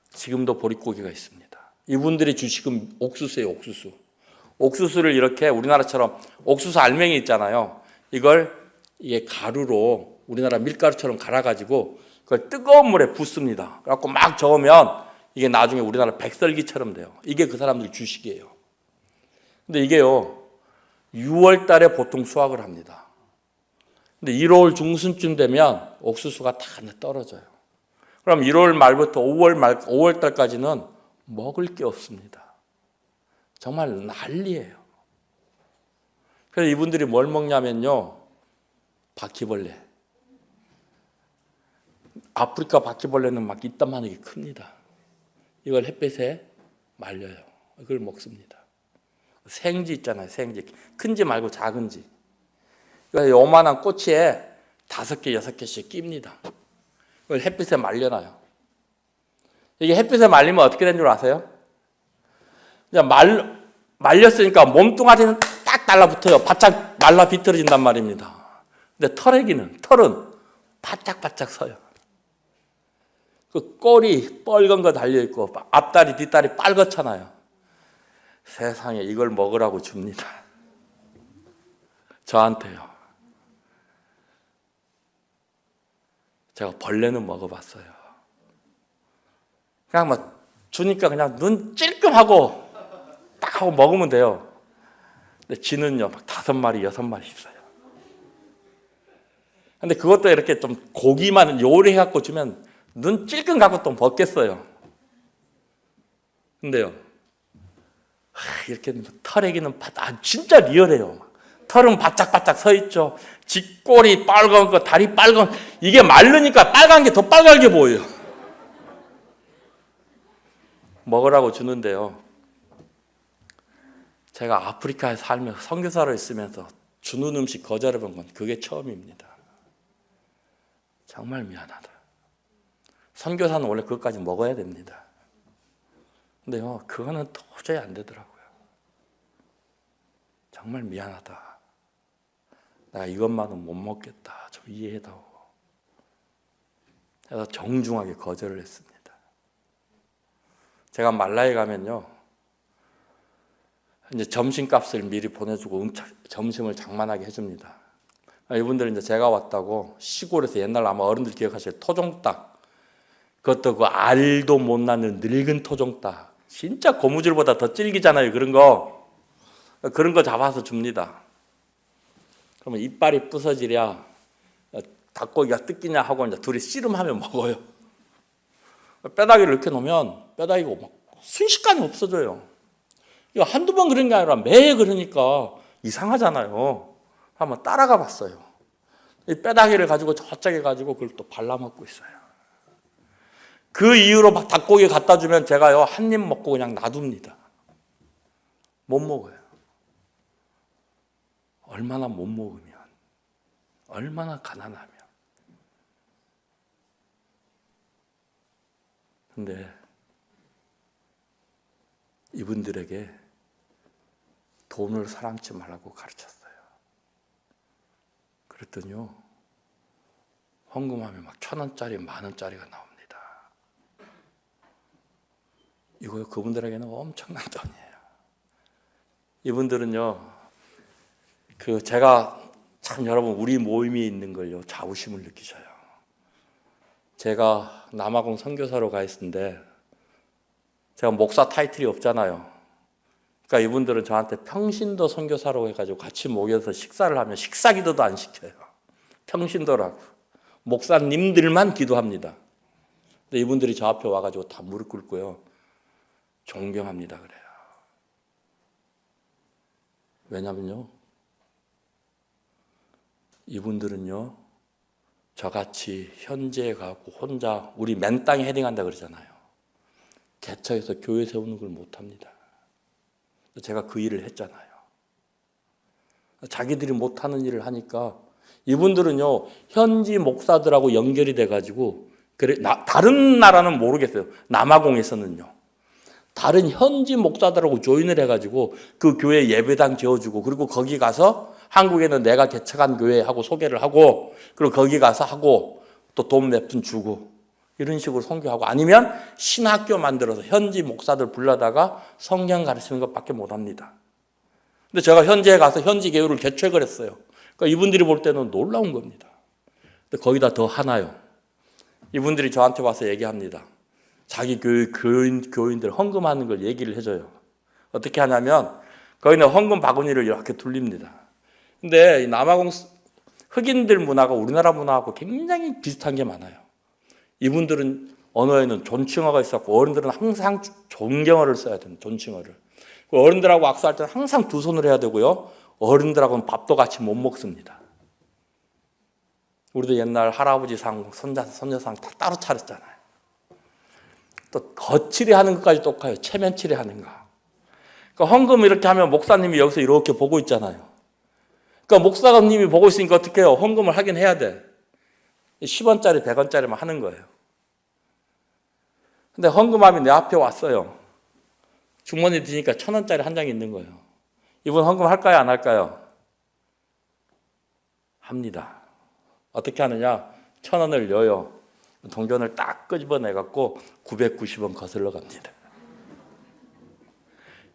S2: 지금도 보릿고개가 있습니다. 이분들이 주식은 옥수수예요, 옥수수. 옥수수를 이렇게 우리나라처럼 옥수수 알맹이 있잖아요. 이게 가루로 우리나라 밀가루처럼 갈아가지고 그걸 뜨거운 물에 붓습니다. 그래갖고 막 저으면 이게 나중에 우리나라 백설기처럼 돼요. 이게 그 사람들 주식이에요. 근데 이게요, 6월 달에 보통 수확을 합니다. 근데 1월 중순쯤 되면 옥수수가 다 떨어져요. 그럼 1월 말부터 5월 달까지는 먹을 게 없습니다. 정말 난리예요. 그래서 이분들이 뭘 먹냐면요, 바퀴벌레. 아프리카 바퀴벌레는 막 이따만하게 큽니다. 이걸 햇빛에 말려요. 이걸 먹습니다. 생지 있잖아요, 생지. 큰지 말고 작은지. 그래서 요만한 꼬치에 5개, 6개씩 낍니다. 그걸 햇빛에 말려놔요. 이게 햇빛에 말리면 어떻게 된 줄 아세요? 그냥 말렸으니까 몸뚱아리는 딱 달라붙어요. 바짝 말라 비틀어진단 말입니다. 근데 털은 바짝바짝 서요. 그 꼬리 뻘건 거 달려있고 앞다리 뒷다리 빨갛잖아요. 세상에 이걸 먹으라고 줍니다. 저한테요. 제가 벌레는 먹어봤어요. 그냥 막 주니까 그냥 눈 찔끔하고 딱 하고 먹으면 돼요. 근데 쥐는요, 막 5마리, 6마리 있어요. 근데 그것도 이렇게 좀 고기만 요리해갖고 주면 눈 찔끔 갖고 또 먹겠어요. 근데요, 이렇게 털에기는 진짜 리얼해요. 털은 바짝바짝 서 있죠. 쥐꼬리 빨간 거, 다리 빨간, 이게 마르니까 빨간 게 더 빨갛게 보여요. 먹으라고 주는데요, 제가 아프리카에 살면서 선교사로 있으면서 주는 음식 거절해 본 건 그게 처음입니다. 정말 미안하다. 선교사는 원래 그것까지 먹어야 됩니다. 근데요, 그거는 도저히 안 되더라고요. 정말 미안하다. 나 이것만은 못 먹겠다. 좀 이해해다오. 그래서 정중하게 거절을 했습니다. 제가 말라에 가면요, 이제 점심값을 미리 보내주고 점심을 장만하게 해줍니다. 이분들은 이제 제가 왔다고 시골에서 옛날 아마 어른들 기억하실 토종닭, 그것도 그 알도 못 낳는 늙은 토종닭, 진짜 고무줄보다 더 질기잖아요. 그런 거 잡아서 줍니다. 그러면 이빨이 부서지랴 닭고기가 뜯기냐 하고 이제 둘이 씨름하며 먹어요. 뼈다귀를 이렇게 놓으면 뼈다귀가 막 순식간에 없어져요. 이거 한두 번 그런 게 아니라 매일 그러니까 이상하잖아요. 한번 따라가 봤어요. 이 뼈다귀를 가지고 저짝에 가지고 그걸 또 발라먹고 있어요. 그 이후로 막 닭고기 갖다 주면 제가요, 한 입 먹고 그냥 놔둡니다. 못 먹어요. 얼마나 못 먹으면, 얼마나 가난하면. 근데 이분들에게 돈을 사랑치 말라고 가르쳤어요. 그랬더니요, 헌금하면 막 1,000원짜리, 10,000원짜리가 나옵니다. 이거 그분들에게는 엄청난 돈이에요. 이분들은요, 제가 참 여러분 우리 모임이 있는 걸요, 자부심을 느끼셔요. 제가 남아공 선교사로 가 있는데 제가 목사 타이틀이 없잖아요. 그러니까 이분들은 저한테 평신도 선교사로 해가지고 같이 모여서 식사를 하면 식사 기도도 안 시켜요. 평신도라고. 목사님들만 기도합니다. 근데 이분들이 저 앞에 와가지고 다 무릎 꿇고요, 존경합니다 그래요. 왜냐면요, 이분들은요, 저같이 현지에 가고 혼자 우리 맨 땅에 헤딩한다 그러잖아요. 개척해서 교회 세우는 걸 못합니다. 제가 그 일을 했잖아요. 자기들이 못하는 일을 하니까 이분들은요, 현지 목사들하고 연결이 돼가지고, 다른 나라는 모르겠어요. 남아공에서는요, 다른 현지 목사들하고 조인을 해가지고 그 교회 예배당 지어주고, 그리고 거기 가서 한국에는 내가 개척한 교회 하고 소개를 하고, 그리고 거기 가서 하고 또 돈 몇 푼 주고, 이런 식으로 선교하고, 아니면 신학교 만들어서 현지 목사들 불러다가 성경 가르치는 것밖에 못합니다. 근데 제가 현지에 가서 현지 교회를 개척을 했어요. 그러니까 이분들이 볼 때는 놀라운 겁니다. 근데 거기다 더 하나요. 이분들이 저한테 와서 얘기합니다. 자기 교인들 헌금하는 걸 얘기를 해줘요. 어떻게 하냐면 거기는 헌금 바구니를 이렇게 돌립니다. 근데 이 흑인들 문화가 우리나라 문화하고 굉장히 비슷한 게 많아요. 이분들은 언어에는 존칭어가 있었고 어른들은 항상 존경어를 써야 됩니다. 존칭어를. 어른들하고 악수할 때는 항상 두 손을 해야 되고요. 어른들하고는 밥도 같이 못 먹습니다. 우리도 옛날 할아버지상, 손녀상 다 따로 차렸잖아요. 또 거칠이 하는 것까지 똑같아요. 체면치레 하는가. 그러니까 헌금 이렇게 하면 목사님이 여기서 이렇게 보고 있잖아요. 그러니까 목사님이 보고 있으니까 어떻게 해요? 헌금을 하긴 해야 돼. 10원짜리, 100원짜리만 하는 거예요. 근데 헌금함이 내 앞에 왔어요. 주머니 드니까 1,000원짜리 한 장이 있는 거예요. 이분 헌금 할까요? 안 할까요? 합니다. 어떻게 하느냐? 1,000원을 넣어요. 동전을 딱 끄집어내갖고 990원 거슬러 갑니다.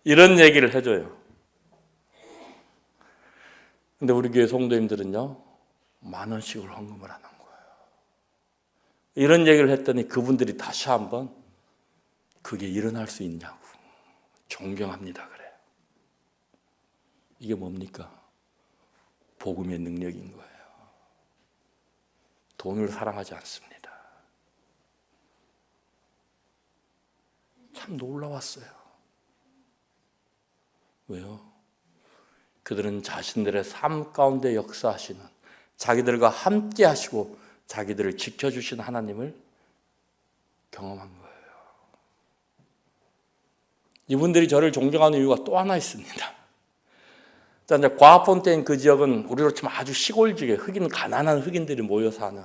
S2: 이런 얘기를 해줘요. 근데 우리 교회 성도님들은요, 10,000원씩을 헌금을 하는 거예요. 이런 얘기를 했더니 그분들이 다시 한번 그게 일어날 수 있냐고 존경합니다 그래요. 이게 뭡니까? 복음의 능력인 거예요. 돈을 사랑하지 않습니다. 참 놀라웠어요. 왜요? 그들은 자신들의 삶 가운데 역사하시는, 자기들과 함께 하시고 자기들을 지켜주신 하나님을 경험한 거예요. 이분들이 저를 존경하는 이유가 또 하나 있습니다. 자, 이제 과학폰테인 그 지역은 우리로 치면 아주 시골 지역에 가난한 흑인들이 모여 사는.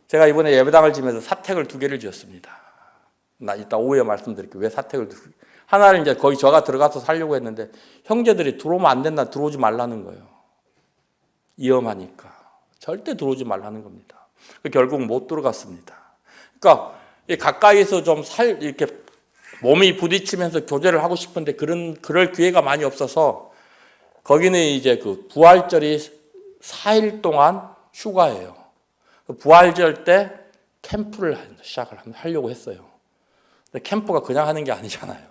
S2: 제가 이번에 예배당을 지면서 사택을 2개를 지었습니다. 나 이따 오후에 말씀드릴게요. 왜 사택을 하나를 이제 거기 저가 들어가서 살려고 했는데 형제들이 들어오면 안 된다, 들어오지 말라는 거예요. 위험하니까 절대 들어오지 말라는 겁니다. 결국 못 들어갔습니다. 그러니까 가까이서 좀 이렇게 몸이 부딪히면서 교제를 하고 싶은데 그럴 기회가 많이 없어서 거기는 이제 그 부활절이 4일 동안 휴가예요. 부활절 때 캠프를 시작을 하려고 했어요. 근데 캠프가 그냥 하는 게 아니잖아요.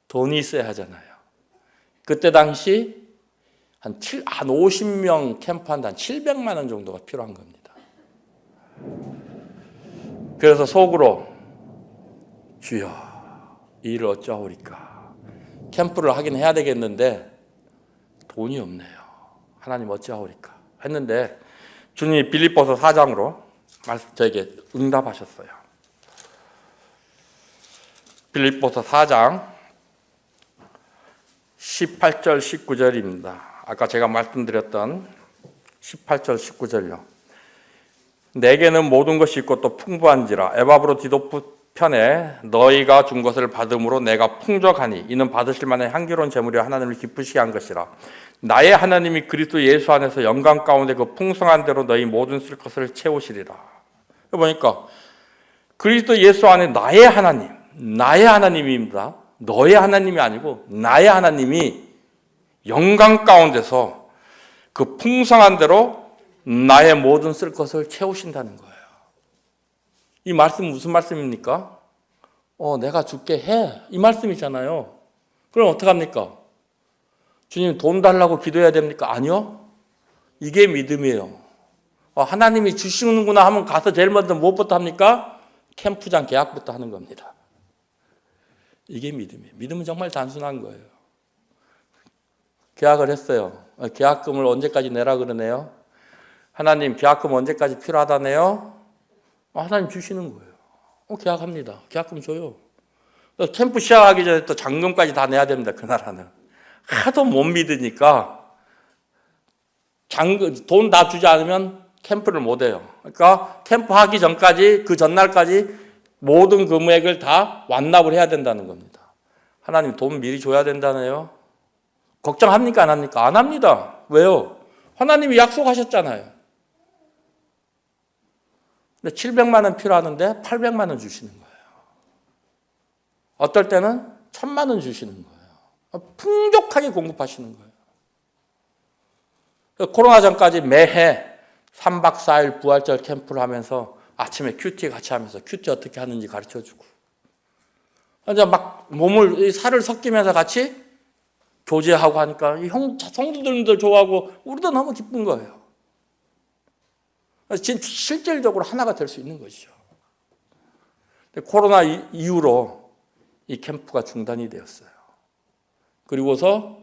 S2: 돈이 있어야 하잖아요. 그때 당시 한 50명 캠프한데 한 700만 원 정도가 필요한 겁니다. 그래서 속으로 주여 이 일을 어찌하오리까. 캠프를 하긴 해야 되겠는데 돈이 없네요. 하나님 어찌하오리까 했는데 주님이 빌립보서 4장으로 저에게 응답하셨어요. 빌립보서 4장 18절 19절입니다. 아까 제가 말씀드렸던 18절 19절요. 내게는 모든 것이 있고 또 풍부한지라 에바브로디도 편에 너희가 준 것을 받음으로 내가 풍족하니 이는 받으실 만한 향기로운 제물이여 하나님을 기쁘시게 한 것이라. 나의 하나님이 그리스도 예수 안에서 영광 가운데 그 풍성한 대로 너희 모든 쓸 것을 채우시리라. 보니까 그리스도 예수 안에 나의 하나님입니다. 너의 하나님이 아니고 나의 하나님이 영광 가운데서 그 풍성한 대로 나의 모든 쓸 것을 채우신다는 거예요. 이 말씀은 무슨 말씀입니까? 내가 줄게 해. 이 말씀이잖아요. 그럼 어떡합니까? 주님 돈 달라고 기도해야 됩니까? 아니요. 이게 믿음이에요. 하나님이 주시는구나 하면 가서 제일 먼저 무엇부터 합니까? 캠프장 계약부터 하는 겁니다. 이게 믿음이에요. 믿음은 정말 단순한 거예요. 계약을 했어요. 계약금을 언제까지 내라 그러네요. 하나님 계약금 언제까지 필요하다네요. 하나님 주시는 거예요. 계약합니다. 계약금 줘요. 캠프 시작하기 전에 또 잔금까지 다 내야 됩니다. 그 나라는. 하도 못 믿으니까 돈 다 주지 않으면 캠프를 못 해요. 그러니까 캠프 하기 전까지 그 전날까지 모든 금액을 다 완납을 해야 된다는 겁니다. 하나님 돈 미리 줘야 된다네요. 걱정합니까? 안 합니까? 안 합니다. 왜요? 하나님이 약속하셨잖아요. 근데 700만 원 필요하는데 800만 원 주시는 거예요. 어떨 때는 1,000만 원 주시는 거예요. 풍족하게 공급하시는 거예요. 코로나 전까지 매해 3박 4일 부활절 캠프를 하면서 아침에 큐티 같이 하면서 큐티 어떻게 하는지 가르쳐주고, 이제 막 몸을 살을 섞이면서 같이 교제하고 하니까 성도들도 좋아하고 우리도 너무 기쁜 거예요. 실질적으로 하나가 될 수 있는 것이죠. 코로나 이후로 이 캠프가 중단이 되었어요. 그리고서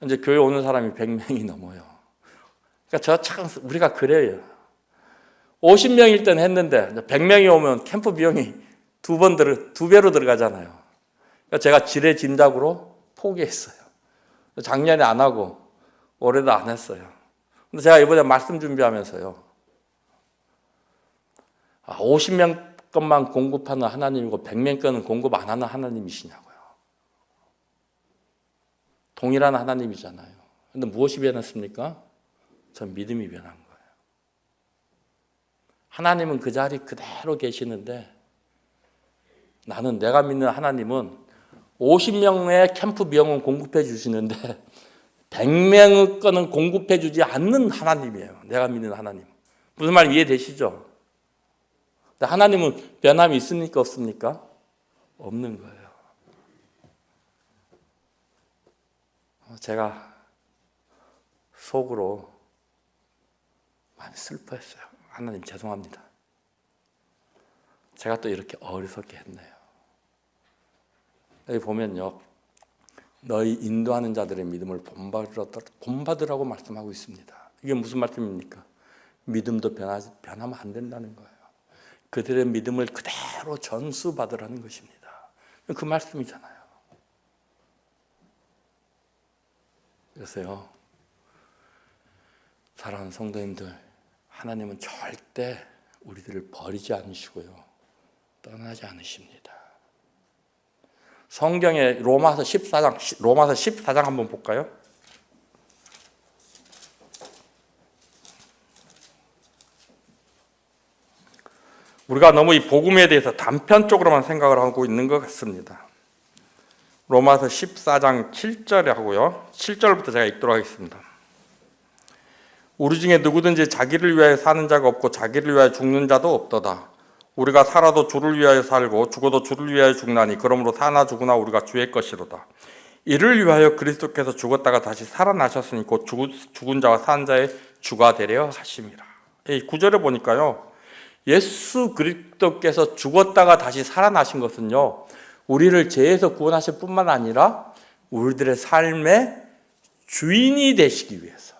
S2: 이제 교회 오는 사람이 100명이 넘어요. 그러니까 우리가 그래요. 50명일 땐 했는데 100명이 오면 캠프 비용이 두 배로 들어가잖아요. 그러니까 제가 지레짐작으로 포기했어요. 작년에 안 하고 올해도 안 했어요. 근데 제가 이번에 말씀 준비하면서요, 50명 것만 공급하는 하나님이고 100명 거는 공급 안 하는 하나님이시냐고요. 동일한 하나님이잖아요. 근데 무엇이 변했습니까? 전 믿음이 변한 거예요. 하나님은 그 자리 그대로 계시는데, 나는 내가 믿는 하나님은 50명의 캠프 비용은 공급해 주시는데 100명의 거는 공급해 주지 않는 하나님이에요. 내가 믿는 하나님. 무슨 말 이해되시죠? 하나님은 변함이 있습니까? 없습니까? 없는 거예요. 제가 속으로 많이 슬퍼했어요. 하나님 죄송합니다. 제가 또 이렇게 어리석게 했네요. 여기 보면요, 너희 인도하는 자들의 믿음을 본받으라고 말씀하고 있습니다. 이게 무슨 말씀입니까? 믿음도 변하면 안 된다는 거예요. 그들의 믿음을 그대로 전수받으라는 것입니다. 그 말씀이잖아요. 그래서요, 사랑하는 성도님들, 하나님은 절대 우리들을 버리지 않으시고요, 떠나지 않으십니다. 성경의 로마서 14장 한번 볼까요? 우리가 너무 이 복음에 대해서 단편적으로만 생각을 하고 있는 것 같습니다. 로마서 14장 7절에 하고요, 7절부터 제가 읽도록 하겠습니다. 우리 중에 누구든지 자기를 위하여 사는 자가 없고 자기를 위하여 죽는 자도 없도다. 우리가 살아도 주를 위하여 살고 죽어도 주를 위하여 죽나니 그러므로 사나 죽으나 우리가 주의 것이로다. 이를 위하여 그리스도께서 죽었다가 다시 살아나셨으니 곧 죽은 자와 산 자의 주가 되려 하심이라. 이 9절에 보니까요, 예수 그리스도께서 죽었다가 다시 살아나신 것은요, 우리를 죄에서 구원하실 뿐만 아니라 우리들의 삶의 주인이 되시기 위해서.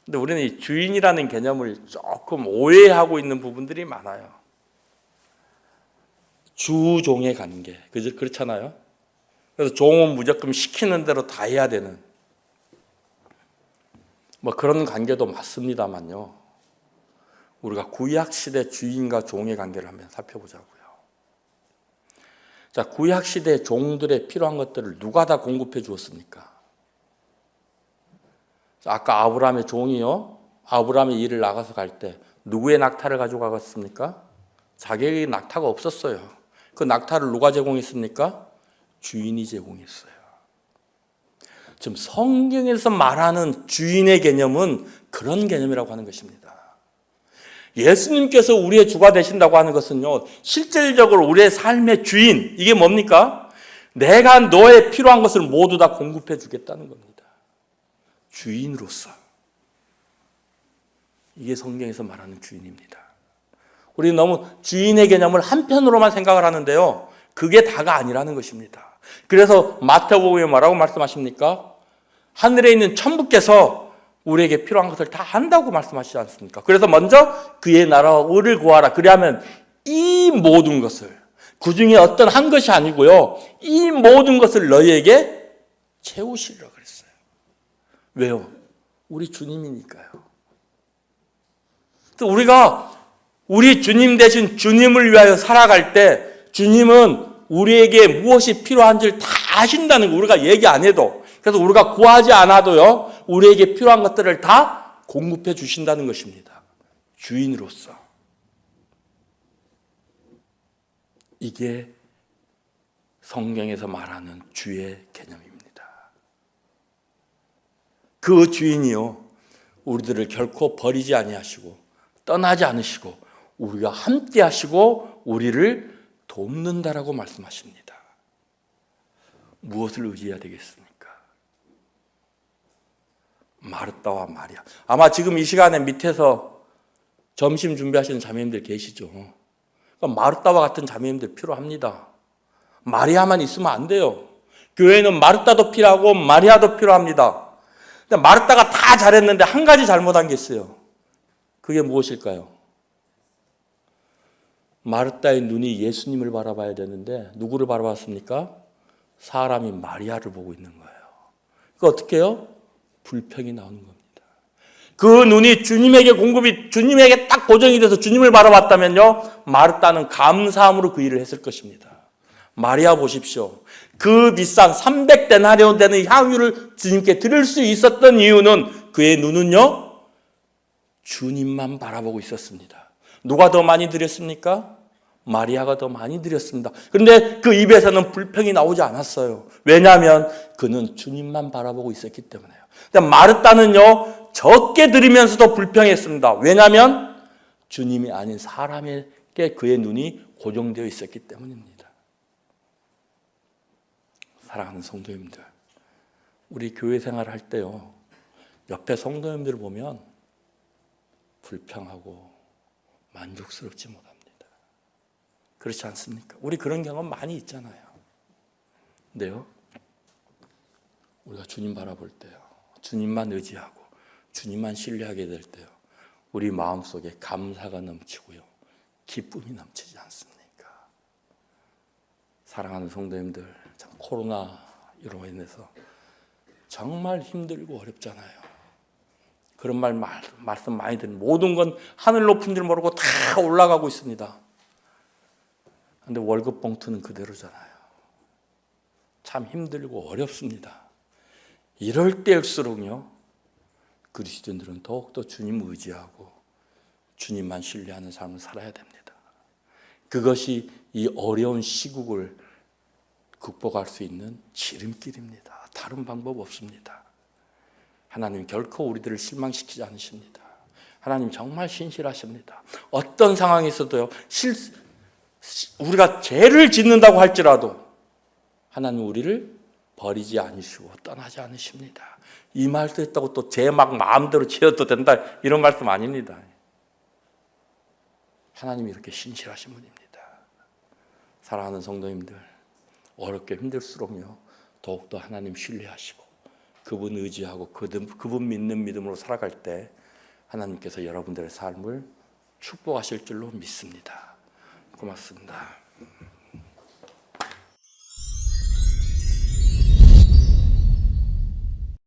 S2: 근데 우리는 이 주인이라는 개념을 조금 오해하고 있는 부분들이 많아요. 주종의 관계, 그렇잖아요. 그래서 종은 무조건 시키는 대로 다 해야 되는 뭐 그런 관계도 맞습니다만요, 우리가 구약시대 주인과 종의 관계를 한번 살펴보자고요. 자, 구약시대 종들의 필요한 것들을 누가 다 공급해 주었습니까? 자, 아까 아브라함의 종이요, 아브라함의 일을 나가서 갈 때 누구의 낙타를 가지고 가겠습니까? 자기에게 낙타가 없었어요. 그 낙타를 누가 제공했습니까? 주인이 제공했어요. 지금 성경에서 말하는 주인의 개념은 그런 개념이라고 하는 것입니다. 예수님께서 우리의 주가 되신다고 하는 것은요, 실질적으로 우리의 삶의 주인, 이게 뭡니까? 내가 너의 필요한 것을 모두 다 공급해 주겠다는 겁니다. 주인으로서. 이게 성경에서 말하는 주인입니다. 우리는 너무 주인의 개념을 한편으로만 생각을 하는데요, 그게 다가 아니라는 것입니다. 그래서 마태복음에 뭐라고 말씀하십니까? 하늘에 있는 천부께서 우리에게 필요한 것을 다 한다고 말씀하시지 않습니까? 그래서 먼저 그의 나라와 의를 구하라. 그리하면 이 모든 것을, 그 중에 어떤 한 것이 아니고요, 이 모든 것을 너희에게 채우시리라 그랬어요. 왜요? 우리 주님이니까요. 또 우리가 우리 주님 대신 주님을 위하여 살아갈 때 주님은 우리에게 무엇이 필요한지를 다 아신다는 거, 우리가 얘기 안 해도. 그래서 우리가 구하지 않아도요, 우리에게 필요한 것들을 다 공급해 주신다는 것입니다. 주인으로서. 이게 성경에서 말하는 주의 개념입니다. 그 주인이요, 우리들을 결코 버리지 아니하시고 떠나지 않으시고 우리가 함께 하시고 우리를 돕는다라고 말씀하십니다. 무엇을 의지해야 되겠습니까? 마르다와 마리아. 아마 지금 이 시간에 밑에서 점심 준비하시는 자매님들 계시죠? 그러니까 마르다와 같은 자매님들 필요합니다. 마리아만 있으면 안 돼요. 교회는 마르다도 필요하고 마리아도 필요합니다. 근데 마르다가 다 잘했는데 한 가지 잘못한 게 있어요. 그게 무엇일까요? 마르다의 눈이 예수님을 바라봐야 되는데 누구를 바라봤습니까? 사람이 마리아를 보고 있는 거예요. 그러니까 어떻게 해요? 불평이 나오는 겁니다. 그 눈이 주님에게 공급이 주님에게 딱 고정이 돼서 주님을 바라봤다면요, 마르다는 감사함으로 그 일을 했을 것입니다. 마리아 보십시오. 그 비싼 300데나리온 되는 향유를 주님께 드릴 수 있었던 이유는 그의 눈은요, 주님만 바라보고 있었습니다. 누가 더 많이 드렸습니까? 마리아가 더 많이 드렸습니다. 그런데 그 입에서는 불평이 나오지 않았어요. 왜냐하면 그는 주님만 바라보고 있었기 때문에요. 근데 마르다는요, 적게 드리면서도 불평했습니다. 왜냐하면 주님이 아닌 사람에게 그의 눈이 고정되어 있었기 때문입니다. 사랑하는 성도님들, 우리 교회 생활을 할 때요, 옆에 성도님들을 보면 불평하고 만족스럽지 못합니다. 그렇지 않습니까? 우리 그런 경험 많이 있잖아요. 근데요, 우리가 주님 바라볼 때요, 주님만 의지하고 주님만 신뢰하게 될 때요, 우리 마음속에 감사가 넘치고요, 기쁨이 넘치지 않습니까? 사랑하는 성도님들, 참 코로나로 인해서 정말 힘들고 어렵잖아요. 그런 말씀 많이 듣는, 모든 건 하늘 높은 줄 모르고 다 올라가고 있습니다. 그런데 월급 봉투는 그대로잖아요. 참 힘들고 어렵습니다. 이럴 때일수록요, 그리스도인들은 더욱더 주님 의지하고 주님만 신뢰하는 삶을 살아야 됩니다. 그것이 이 어려운 시국을 극복할 수 있는 지름길입니다. 다른 방법 없습니다. 하나님 결코 우리들을 실망시키지 않으십니다. 하나님 정말 신실하십니다. 어떤 상황이 있어도요, 우리가 죄를 짓는다고 할지라도 하나님 우리를 버리지 않으시고 떠나지 않으십니다. 이 말도 했다고 또 죄 막 마음대로 지어도 된다, 이런 말씀 아닙니다. 하나님이 이렇게 신실하신 분입니다. 사랑하는 성도님들, 어렵게 힘들수록요, 더욱더 하나님 신뢰하시고 그분 의지하고 그분 믿는 믿음으로 살아갈 때 하나님께서 여러분들의 삶을 축복하실 줄로 믿습니다. 고맙습니다.